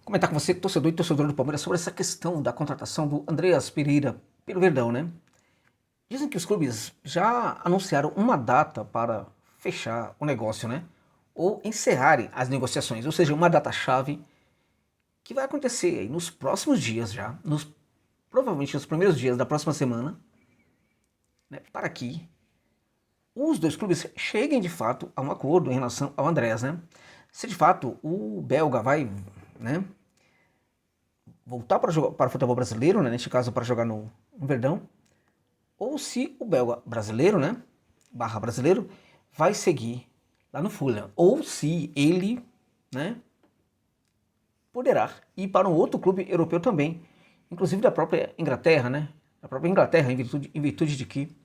comentar com você, torcedor e torcedora do Palmeiras, sobre essa questão da contratação do Andreas Pereira pelo Verdão, né? Dizem que os clubes já anunciaram uma data para fechar o negócio, né? Ou encerrarem as negociações, ou seja, uma data-chave que vai acontecer aí nos próximos dias já, provavelmente nos primeiros dias da próxima semana, né, para que os dois clubes cheguem de fato a um acordo em relação ao Andreas, né? Se de fato o belga vai, né, voltar para o futebol brasileiro, né, neste caso para jogar no Verdão, ou se o belga brasileiro, né, barra brasileiro, vai seguir lá no Fulham, ou se ele, né, poderá ir para um outro clube europeu também, inclusive da própria Inglaterra, né, da própria Inglaterra, em virtude de que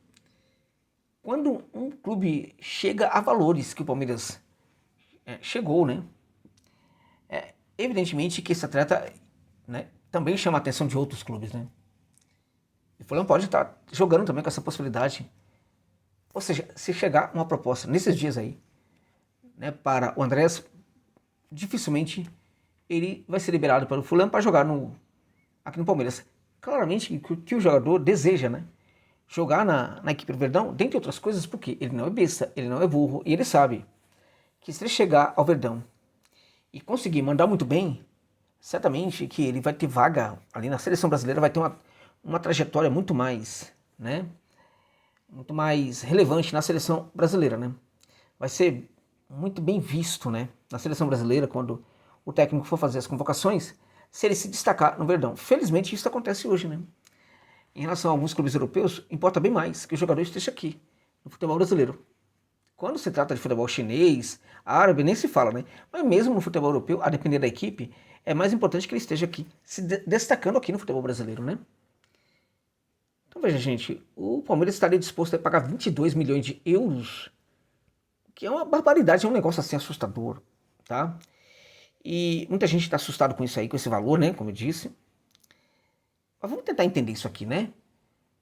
quando um clube chega a valores que o Palmeiras chegou, né, evidentemente que esse atleta, né, também chama a atenção de outros clubes, né. E o Fulham pode estar jogando também com essa possibilidade. Ou seja, se chegar uma proposta nesses dias aí, né, para o Andrés, dificilmente ele vai ser liberado para o Fulham para jogar aqui no Palmeiras. Claramente que o jogador deseja, né, jogar na equipe do Verdão, dentre outras coisas, porque ele não é besta, ele não é burro, e ele sabe que se ele chegar ao Verdão e conseguir mandar muito bem, certamente que ele vai ter vaga ali na seleção brasileira, vai ter uma trajetória muito mais, né, muito mais relevante na seleção brasileira, né? Vai ser muito bem visto, né, na seleção brasileira quando o técnico for fazer as convocações, se ele se destacar no Verdão. Felizmente isso acontece hoje, né? Em relação a alguns clubes europeus, importa bem mais que o jogador esteja aqui, no futebol brasileiro. Quando se trata de futebol chinês, árabe, nem se fala, né? Mas mesmo no futebol europeu, a depender da equipe, é mais importante que ele esteja aqui, se destacando aqui no futebol brasileiro, né? Então veja, gente, o Palmeiras estaria disposto a pagar 22 milhões de euros, que é uma barbaridade, é um negócio assim assustador, tá? E muita gente está assustado com isso aí, com esse valor, né, como eu disse. Mas vamos tentar entender isso aqui, né?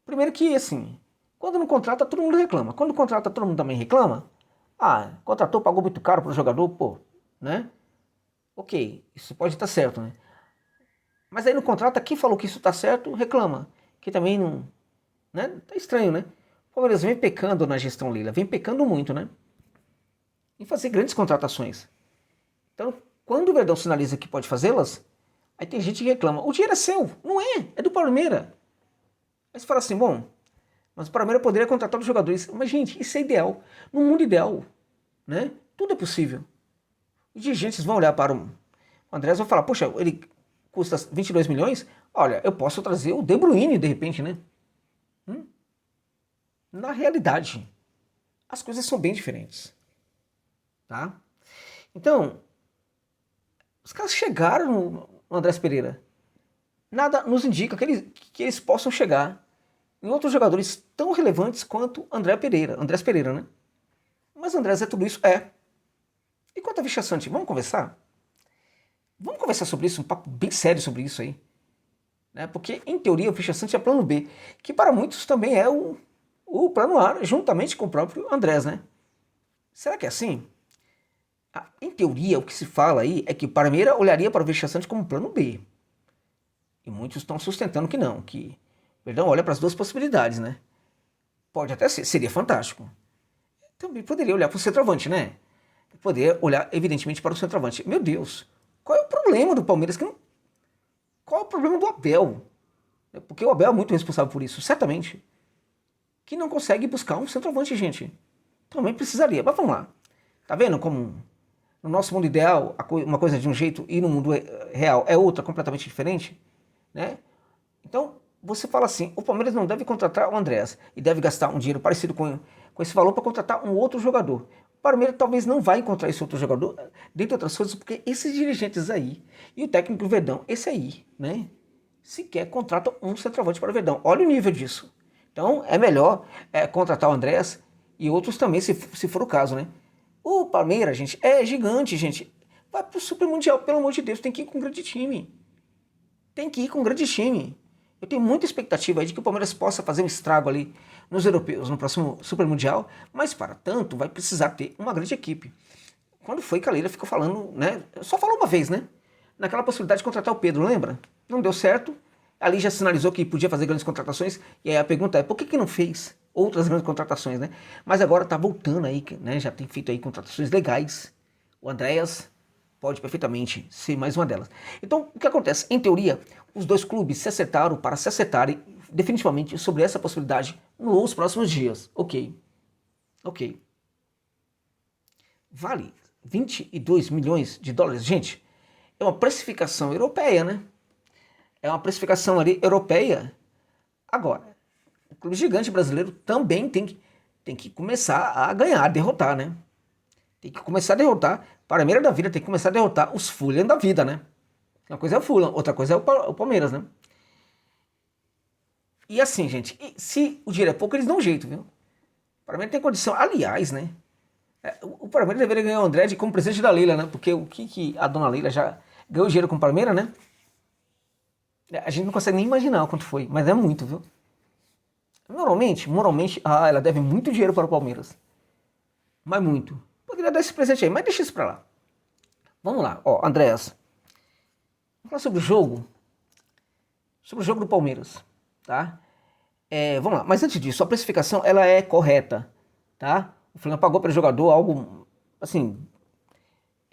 Primeiro que, assim, quando não contrata, todo mundo reclama. Quando contrata, todo mundo também reclama. Ah, contratou, pagou muito caro para o jogador, pô, né? Ok, isso pode estar certo, né? Mas aí no contrato, quem falou que isso está certo, reclama. Que também não, né? Tá estranho, né? O Palmeiras vem pecando na gestão Leila, vem pecando muito, né? Em fazer grandes contratações. Então, quando o Verdão sinaliza que pode fazê-las, aí tem gente que reclama. O dinheiro é seu, não é, é do Palmeiras. Aí você fala assim, bom, mas o Palmeiras poderia contratar os jogadores. Mas, gente, isso é ideal. No mundo ideal, né? Tudo é possível. Os dirigentes vão olhar para o Andrés e vão falar, poxa, ele custa 22 milhões? Olha, eu posso trazer o De Bruyne, de repente, né? Na realidade, as coisas são bem diferentes, tá? Então, os caras chegaram no Andrés Pereira. Nada nos indica que eles possam chegar em outros jogadores tão relevantes quanto Andrés Pereira, né? Mas Andrés é tudo isso? É. E quanto a Vichaçante, vamos conversar? Vamos conversar sobre isso, um papo bem sério sobre isso aí. Né? Porque, em teoria, o Vichaçante é plano B, que para muitos também é o plano A, juntamente com o próprio Andrés, né? Será que é assim? Em teoria, o que se fala aí é que o Palmeiras olharia para o Vichaçante como plano B. E muitos estão sustentando que não, que Verdão olha para as duas possibilidades, né? Pode até ser, seria fantástico. Também poderia olhar para o centroavante, né? Poderia olhar, evidentemente, para o centroavante. Meu Deus, qual é o problema do Palmeiras? Qual é o problema do Abel? Porque o Abel é muito responsável por isso, certamente. Que não consegue buscar um centroavante, gente. Também precisaria. Mas vamos lá. Tá vendo como no nosso mundo ideal uma coisa é de um jeito e no mundo real é outra, completamente diferente? Né? Então, você fala assim, o Palmeiras não deve contratar o Andrés e deve gastar um dinheiro parecido com esse valor para contratar um outro jogador. O Palmeiras talvez não vai encontrar esse outro jogador, dentre outras coisas, porque esses dirigentes aí, e o técnico do Verdão, esse aí, né, sequer contratam um centroavante para o Verdão. Olha o nível disso. Então, é melhor contratar o Andrés e outros também, se for o caso, né. O Palmeiras, gente, é gigante, gente. Vai pro Super Mundial, pelo amor de Deus, tem que ir com um grande time. Tem que ir com um grande time. Eu tenho muita expectativa aí de que o Palmeiras possa fazer um estrago ali nos europeus, no próximo Super Mundial, mas para tanto vai precisar ter uma grande equipe. Quando foi que a Leila ficou falando, né? Só falou uma vez, né? naquela possibilidade de contratar o Pedro, lembra? Não deu certo, ali já sinalizou que podia fazer grandes contratações, e aí a pergunta é, por que não fez outras grandes contratações, né? Mas agora tá voltando aí, né? Já tem feito aí contratações legais. O Andréas pode perfeitamente ser mais uma delas. Então, o que acontece? Em teoria, os dois clubes se acertaram para se acertarem definitivamente sobre essa possibilidade nos próximos dias. Ok. Vale 22 milhões de dólares. Gente, é uma precificação europeia, né? É uma precificação ali europeia. Agora, o clube gigante brasileiro também tem que começar a ganhar, a derrotar, né? Tem que começar a derrotar. Palmeiras da vida tem que começar a derrotar os Fulham da vida, né? Uma coisa é o Fulham, outra coisa é o Palmeiras, né? E assim, gente, se o dinheiro é pouco, eles dão um jeito, viu? O Palmeiras tem condição. Aliás, né? O Palmeiras deveria ganhar o André como presidente da Leila, né? Porque o que a dona Leila já ganhou dinheiro com o Palmeiras, né? A gente não consegue nem imaginar quanto foi, mas é muito, viu? Moralmente, ela deve muito dinheiro para o Palmeiras. Mas muito. Poderia dar esse presente aí, mas deixa isso pra lá. Vamos lá, ó, Andréas. Vamos falar sobre o jogo. Sobre o jogo do Palmeiras, tá? Vamos lá, mas antes disso, a precificação, ela é correta, tá? O Flamengo pagou pelo jogador algo, assim,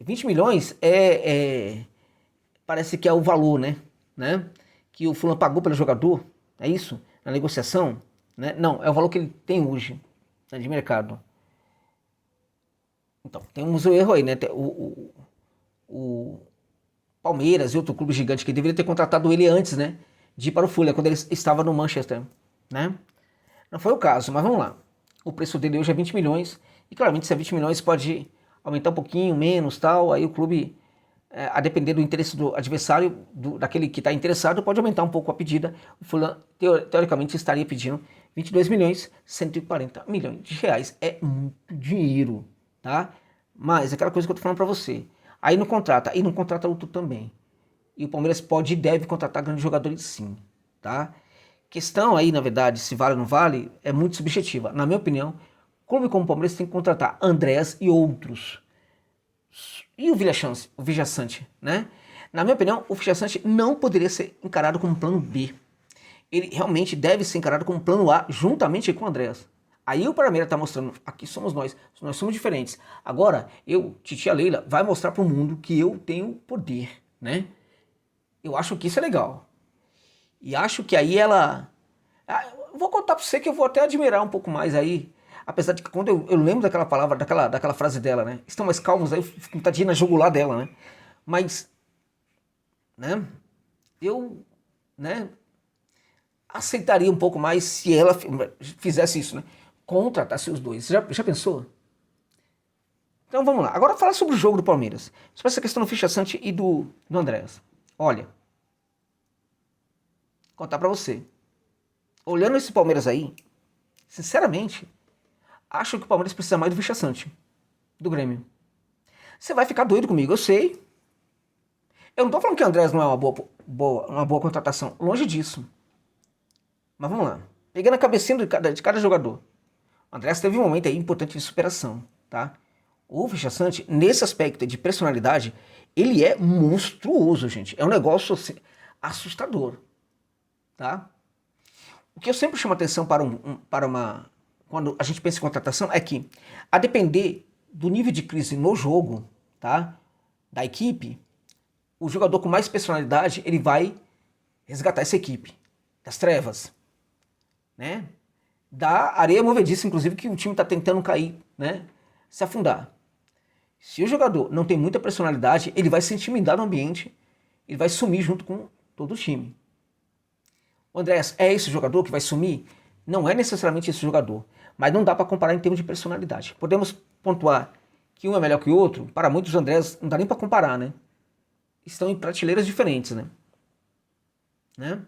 20 milhões parece que é o valor, né? Que o Fulano pagou pelo jogador, é isso? Na negociação, né? Não, é o valor que ele tem hoje, né, de mercado. Então, temos o erro aí, né? O Palmeiras e outro clube gigante que deveria ter contratado ele antes, né? De ir para o Fulham, quando ele estava no Manchester, né? Não foi o caso, mas vamos lá. O preço dele hoje é 20 milhões, e claramente se é 20 milhões pode aumentar um pouquinho, menos, tal, aí o clube, a depender do interesse do adversário, daquele que está interessado, pode aumentar um pouco a pedida. O Fulham, teoricamente, estaria pedindo 22 milhões, 140 milhões de reais. É muito dinheiro, tá? Mas é aquela coisa que eu tô falando para você. Aí não contrata outro também. E o Palmeiras pode e deve contratar grandes jogadores sim, tá? Questão aí, na verdade, se vale ou não vale, é muito subjetiva. Na minha opinião, clube como o Palmeiras tem que contratar Andréas e outros. E o Villaçante, né? Na minha opinião, o Villaçante não poderia ser encarado como plano B. Ele realmente deve ser encarado como plano A, juntamente com o Andréas. Aí o Palmeiras está mostrando, aqui somos nós somos diferentes. Agora, Titia Leila, vai mostrar para o mundo que eu tenho poder, né? Eu acho que isso é legal. E acho que aí ela... vou contar para você que eu vou até admirar um pouco mais aí. Apesar de que quando eu lembro daquela palavra, daquela frase dela, né? Estão mais calmos, aí eu fico com vontade de ir na jugular dela, né? Mas, né? Né? Aceitaria um pouco mais se ela fizesse isso, né? Contratasse os dois. Já pensou? Então vamos lá. Agora falar sobre o jogo do Palmeiras. Sobre essa questão do Villaçante e do Andréas. Olha, contar pra você. Olhando esse Palmeiras aí, sinceramente, acho que o Palmeiras precisa mais do Villaçante, do Grêmio. Você vai ficar doido comigo, eu sei. Eu não tô falando que o Andréas não é uma boa contratação. Longe disso. Mas vamos lá. Pegando a cabecinha de cada jogador. O Andréas teve um momento aí importante de superação, tá? O Villaçante, nesse aspecto de personalidade, ele é monstruoso, gente. É um negócio assim, assustador, tá? O que eu sempre chamo atenção quando a gente pensa em contratação é que, a depender do nível de crise no jogo, tá? Da equipe, o jogador com mais personalidade, ele vai resgatar essa equipe das trevas, né? Da areia movediça, inclusive, que o time está tentando cair, né? Se afundar. Se o jogador não tem muita personalidade, ele vai se intimidar no ambiente, ele vai sumir junto com todo o time. O Andréas é esse jogador que vai sumir? Não é necessariamente esse jogador, mas não dá para comparar em termos de personalidade. Podemos pontuar que um é melhor que o outro? Para muitos, o Andréas não dá nem para comparar, né? Estão em prateleiras diferentes, né?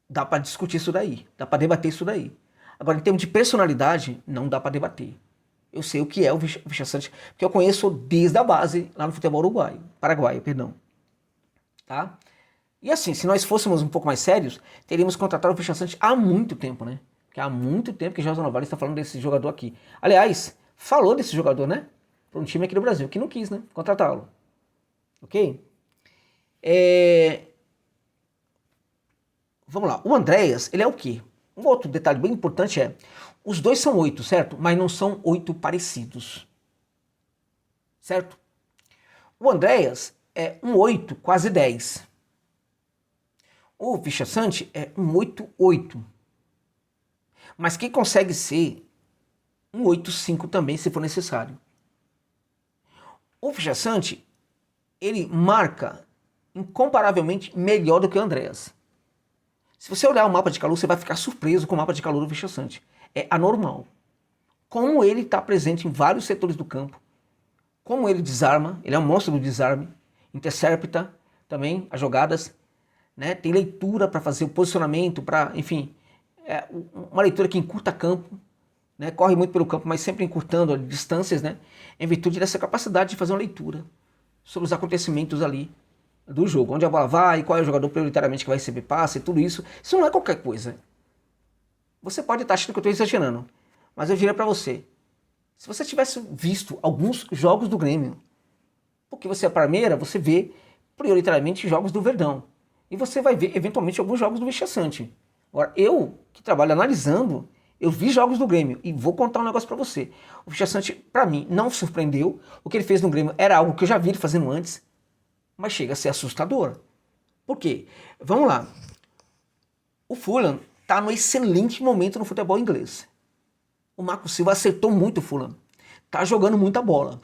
Dá para discutir isso daí, dá para debater isso daí. Agora, em termos de personalidade, não dá para debater. Eu sei o que é o Villaçante, porque eu conheço desde a base lá no futebol paraguaio, perdão. Tá? E assim, se nós fôssemos um pouco mais sérios, teríamos contratado o Villaçante há muito tempo, né? Porque há muito tempo que Jorge Novaes está falando desse jogador aqui. Aliás, falou desse jogador, né? Para um time aqui do Brasil, que não quis, né? Contratá-lo. ok? Vamos lá, o Andréas, ele é o quê? Um outro detalhe bem importante é, os dois são 8, certo? Mas não são 8 parecidos, certo? O Andréas é um 8, quase 10. O Vichaçante é um 8-8. Mas que consegue ser um 8-5 também, se for necessário. O Vichaçante, ele marca incomparavelmente melhor do que o Andréas. Se você olhar o mapa de calor, você vai ficar surpreso com o mapa de calor do Vichaçante. É anormal. Como ele está presente em vários setores do campo, como ele desarma, ele é um monstro do desarme, intercepta também as jogadas, né? Tem leitura para fazer o posicionamento, para, enfim, uma leitura que encurta campo, né? Corre muito pelo campo, mas sempre encurtando distâncias, né? Em virtude dessa capacidade de fazer uma leitura sobre os acontecimentos ali do jogo, onde a bola vai, qual é o jogador prioritariamente que vai receber passe, tudo isso. Isso não é qualquer coisa. Você pode estar achando que eu estou exagerando, mas eu diria para você, se você tivesse visto alguns jogos do Grêmio, porque você é Parmeira, você vê prioritariamente jogos do Verdão. E você vai ver, eventualmente, alguns jogos do Vichaçante. Agora, eu, que trabalho analisando, eu vi jogos do Grêmio e vou contar um negócio para você. O Vichaçante, para mim, não surpreendeu. O que ele fez no Grêmio era algo que eu já vi ele fazendo antes, mas chega a ser assustador. Por quê? Vamos lá. O Fulham está no excelente momento no futebol inglês. O Marco Silva acertou muito o Fulham. Está jogando muita bola.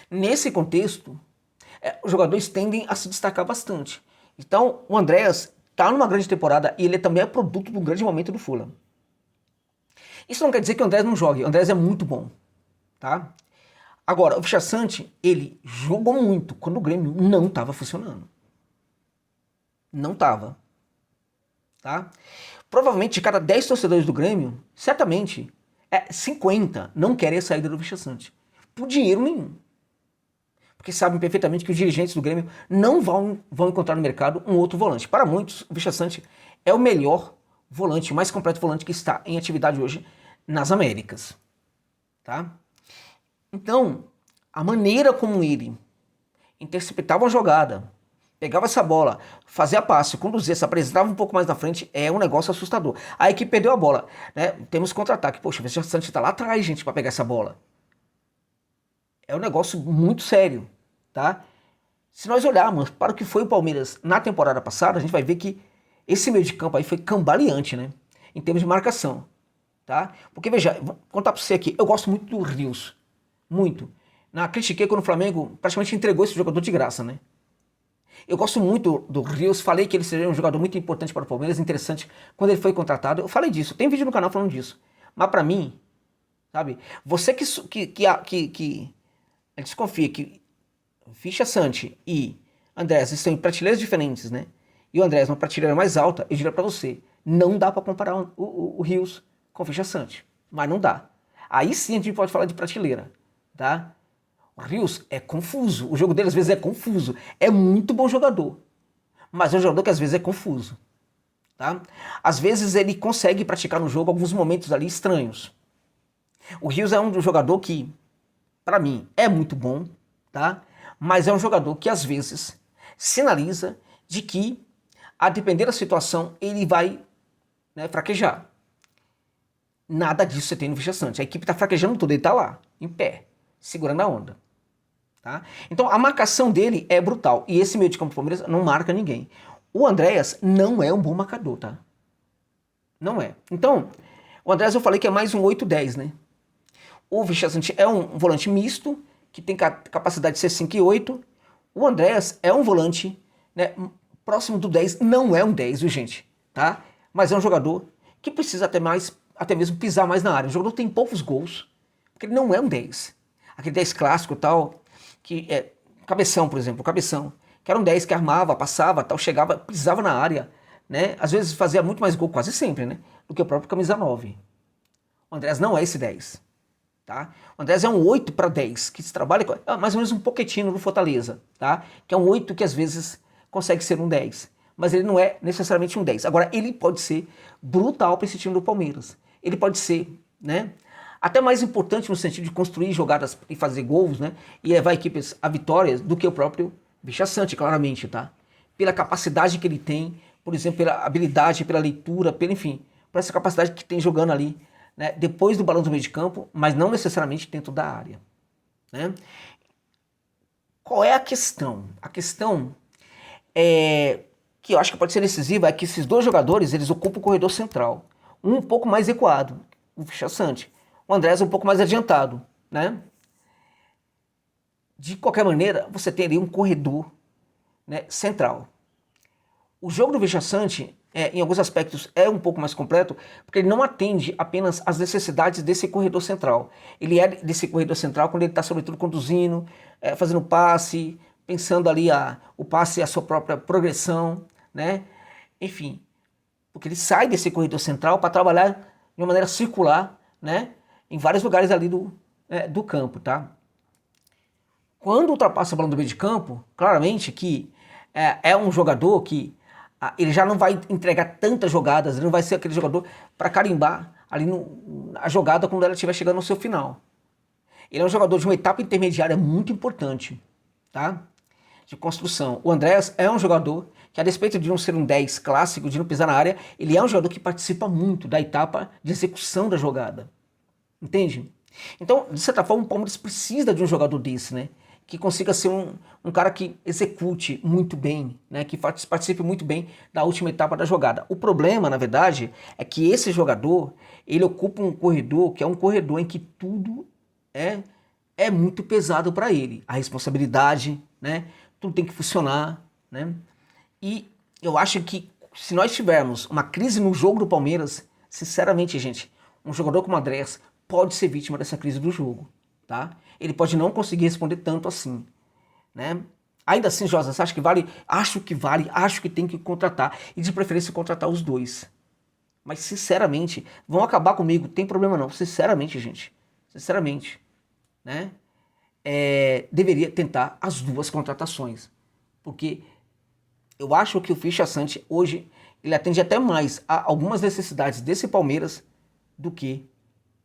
Nesse contexto, os jogadores tendem a se destacar bastante. Então, o Andréas está numa grande temporada e ele também é produto de um grande momento do Fulham. Isso não quer dizer que o Andréas não jogue. O Andréas é muito bom, tá? Agora, o Vichaçante, ele jogou muito quando o Grêmio não estava funcionando. Não estava. Tá? Provavelmente, de cada 10 torcedores do Grêmio, certamente, 50 não querem a saída do Vichaçante. Por dinheiro nenhum. Porque sabem perfeitamente que os dirigentes do Grêmio não vão encontrar no mercado um outro volante. Para muitos, o Vichaçante é o melhor volante, o mais completo volante que está em atividade hoje nas Américas. Tá? Então, a maneira como ele interceptava uma jogada, pegava essa bola, fazia passe, conduzia, se apresentava um pouco mais na frente, é um negócio assustador. A equipe perdeu a bola, né? Temos contra-ataque. Poxa, o Vichaçante está lá atrás, gente, para pegar essa bola. É um negócio muito sério, tá? Se nós olharmos para o que foi o Palmeiras na temporada passada, a gente vai ver que esse meio de campo aí foi cambaleante, né? Em termos de marcação, tá? Porque, veja, vou contar para você aqui, eu gosto muito do Rios, muito. Critiquei quando o Flamengo praticamente entregou esse jogador de graça, né? Eu gosto muito do Rios, falei que ele seria um jogador muito importante para o Palmeiras, interessante, quando ele foi contratado. Eu falei disso, tem vídeo no canal falando disso. Mas para mim, sabe, você que desconfia que Vichaçante e Andréas estão em prateleiras diferentes, né? E o Andréas numa prateleira mais alta, eu diria para você, não dá para comparar o Rios com o Vichaçante. Mas não dá. Aí sim a gente pode falar de prateleira, tá? O Rios é confuso, o jogo dele às vezes é confuso. É muito bom jogador, mas é um jogador que às vezes é confuso. Tá? Às vezes ele consegue praticar no jogo alguns momentos ali estranhos. O Rios é um jogador que, para mim, é muito bom, tá? Mas é um jogador que às vezes sinaliza de que, a depender da situação, ele vai, né, fraquejar. Nada disso você tem no Vichaçante. A equipe está fraquejando tudo, ele está lá, em pé, segurando a onda. Tá? Então a marcação dele é brutal. E esse meio de campo do Palmeiras não marca ninguém. O Andréas não é um bom marcador, tá? Não é. Então, o Andréas eu falei que é mais um 8-10, né? O Vichaçante é um volante misto, que tem capacidade de ser 5 e 8. O Andréas é um volante, né, próximo do 10. Não é um 10, viu, gente? Tá? Mas é um jogador que precisa até mesmo pisar mais na área. O jogador tem poucos gols, porque ele não é um 10. Aquele 10 clássico e tal, que é Cabeção, por exemplo, Cabeção, que era um 10 que armava, passava, tal, chegava, pisava na área, né? Às vezes fazia muito mais gol, quase sempre, né? Do que o próprio camisa 9. O Andréas não é esse 10, tá? O Andréas é um 8 para 10, que se trabalha com, mais ou menos um Pochettino no Fortaleza, tá? Que é um 8 que às vezes consegue ser um 10, mas ele não é necessariamente um 10. Agora, ele pode ser brutal para esse time do Palmeiras. Ele pode ser, né, até mais importante no sentido de construir jogadas e fazer gols, né? E levar equipes a vitórias do que o próprio Vichaçante, claramente, tá? Pela capacidade que ele tem, por exemplo, pela habilidade, pela leitura, enfim, por essa capacidade que tem jogando ali, né? Depois do balão do meio de campo, mas não necessariamente dentro da área, né? Qual é a questão? A questão é que eu acho que pode ser decisiva é que esses dois jogadores, eles ocupam o corredor central. Um pouco mais recuado, o Vichaçante. O Andrés um pouco mais adiantado, né? De qualquer maneira, você tem ali um corredor, né, central. O jogo do Vichaçante, em alguns aspectos, é um pouco mais completo, porque ele não atende apenas às necessidades desse corredor central. Ele é desse corredor central quando ele está, sobretudo, conduzindo, fazendo passe, pensando ali o passe e a sua própria progressão, né? Enfim, porque ele sai desse corredor central para trabalhar de uma maneira circular, né? Em vários lugares ali do campo, tá? Quando ultrapassa o balão do meio de campo, claramente que é um jogador que ele já não vai entregar tantas jogadas, ele não vai ser aquele jogador para carimbar ali a jogada quando ela estiver chegando no seu final. Ele é um jogador de uma etapa intermediária muito importante, tá? De construção. O Andrés é um jogador que, a despeito de não ser um 10 clássico, de não pisar na área, ele é um jogador que participa muito da etapa de execução da jogada. Entende? Então, de certa forma, o Palmeiras precisa de um jogador desse, né? Que consiga ser um cara que execute muito bem, né? Que participe muito bem da última etapa da jogada. O problema, na verdade, é que esse jogador, ele ocupa um corredor que é um corredor em que tudo é muito pesado para ele. A responsabilidade, né? Tudo tem que funcionar, né? E eu acho que se nós tivermos uma crise no jogo do Palmeiras, sinceramente, gente, um jogador como o Andrés pode ser vítima dessa crise do jogo, tá? Ele pode não conseguir responder tanto assim, né? Ainda assim, Josa, você acha que vale? Acho que tem que contratar. E de preferência contratar os dois. Mas, sinceramente, vão acabar comigo, tem problema não. Sinceramente, gente. Sinceramente, né? Deveria tentar as duas contratações. Porque eu acho que o Vichaçante hoje, ele atende até mais a algumas necessidades desse Palmeiras do que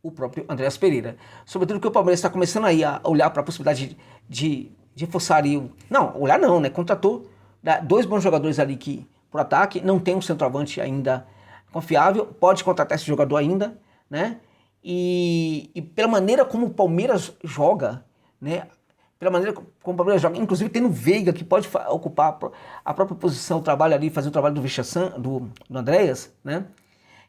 o próprio Andreas Pereira. Sobretudo que o Palmeiras está começando aí a olhar para a possibilidade de reforçar ali. Não, olhar não, né? Contratou dois bons jogadores ali que, por ataque, não tem um centroavante ainda confiável, pode contratar esse jogador ainda, né? E pela maneira como o Palmeiras joga, né? Pela maneira como o Palmeiras joga, inclusive tendo Veiga, que pode ocupar a própria posição, o trabalho ali, fazer o trabalho do Vichaçan, do Andreas, né?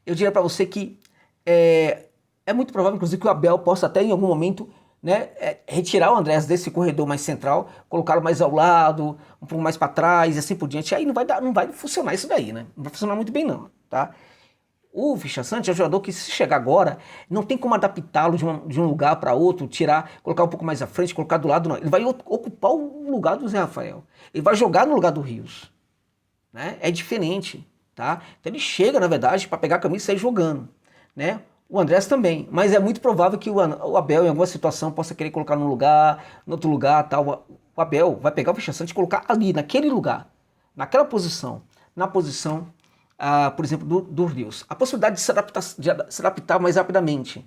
Eu diria para você que é muito provável, inclusive, que o Abel possa até em algum momento, né, retirar o Andrés desse corredor mais central, colocá-lo mais ao lado, um pouco mais para trás e assim por diante. Aí não vai funcionar isso daí, né? Não vai funcionar muito bem não, tá? O Vichaçante é um jogador que, se chegar agora, não tem como adaptá-lo de um lugar para outro, tirar, colocar um pouco mais à frente, colocar do lado, não. Ele vai ocupar o lugar do Zé Rafael. Ele vai jogar no lugar do Rios, né? É diferente, tá? Então ele chega, na verdade, para pegar a camisa e sair jogando, né? O Andrés também, mas é muito provável que o Abel, em alguma situação, possa querer colocar num lugar, no outro lugar, tal. O Abel vai pegar o Vichaçante e colocar ali, naquele lugar, naquela posição, na posição, por exemplo, do Rios. A possibilidade de se adaptar mais rapidamente,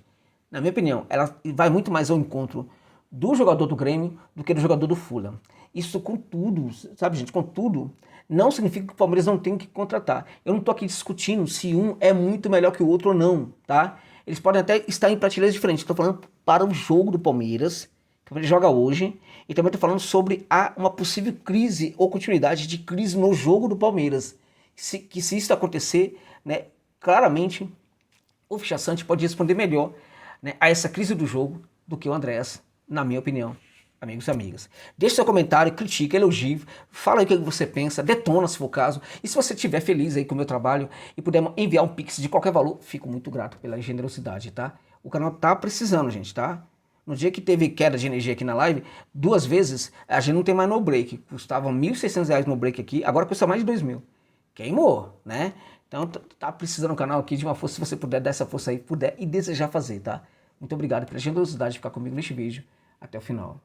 na minha opinião, ela vai muito mais ao encontro do jogador do Grêmio do que do jogador do Fulham. Isso, contudo, sabe, gente, contudo, não significa que o Palmeiras não tem que contratar. Eu não estou aqui discutindo se um é muito melhor que o outro ou não, tá? Eles podem até estar em prateleiras diferentes. Estou falando para o jogo do Palmeiras, que ele joga hoje, e também estou falando sobre uma possível crise ou continuidade de crise no jogo do Palmeiras. Se isso acontecer, né, claramente o Vichaçante pode responder melhor, né, a essa crise do jogo do que o Andrés, na minha opinião. Amigos e amigas, deixe seu comentário, critique, elogie, fala aí o que você pensa, detona se for o caso. E se você estiver feliz aí com o meu trabalho e puder enviar um pix de qualquer valor, fico muito grato pela generosidade, tá? O canal tá precisando, gente, tá? No dia que teve queda de energia aqui na live, 2 vezes, a gente não tem mais no break. Custava R$ 1.600 no break aqui, agora custa mais de 2.000. Queimou, né? Então tá precisando o canal aqui de uma força, se você puder dar essa força aí, puder e desejar fazer, tá? Muito obrigado pela generosidade de ficar comigo neste vídeo. Até o final.